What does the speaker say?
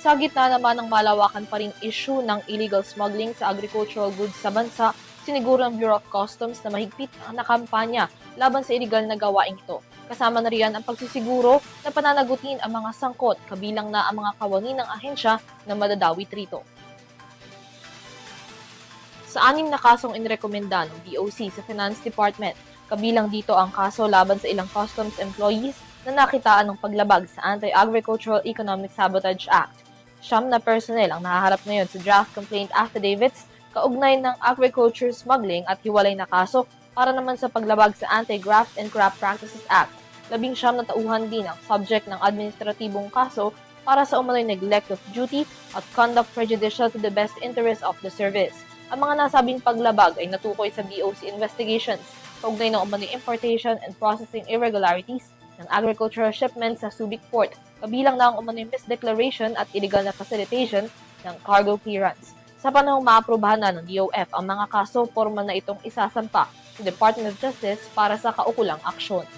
Sa gitna naman ng malawakan pa ring issue ng illegal smuggling sa agricultural goods sa bansa, siniguro ng Bureau of Customs na mahigpit na kampanya laban sa illegal na gawaing ito. Kasama na riyan ang pagsisiguro na pananagutin ang mga sangkot, kabilang na ang mga kawani ng ahensya na madadawit rito. Sa 6 na kasong inirekomenda ng BOC sa Finance Department, kabilang dito ang kaso laban sa ilang customs employees na nakitaan ng paglabag sa Anti-Agricultural Economic Sabotage Act. 9 na personnel ang nahaharap ngayon sa draft complaint affidavits kaugnay ng agriculture smuggling at hiwalay na kaso para naman sa paglabag sa Anti-Graft and Crop Practices Act. 19 na tauhan din ang subject ng administratibong kaso para sa umano'y neglect of duty at conduct prejudicial to the best interest of the service. Ang mga nasabing paglabag ay natukoy sa BOC investigations kaugnay ng umano'y importation and processing irregularities ng agricultural shipments sa Subic Port, kabilang na ang umano'y misdeclaration at illegal na facilitation ng cargo clearance. Sa panahong maaprubahan na ng DOF ang mga kaso, formal na itong isasampa sa Department of Justice para sa kaukulang aksyon.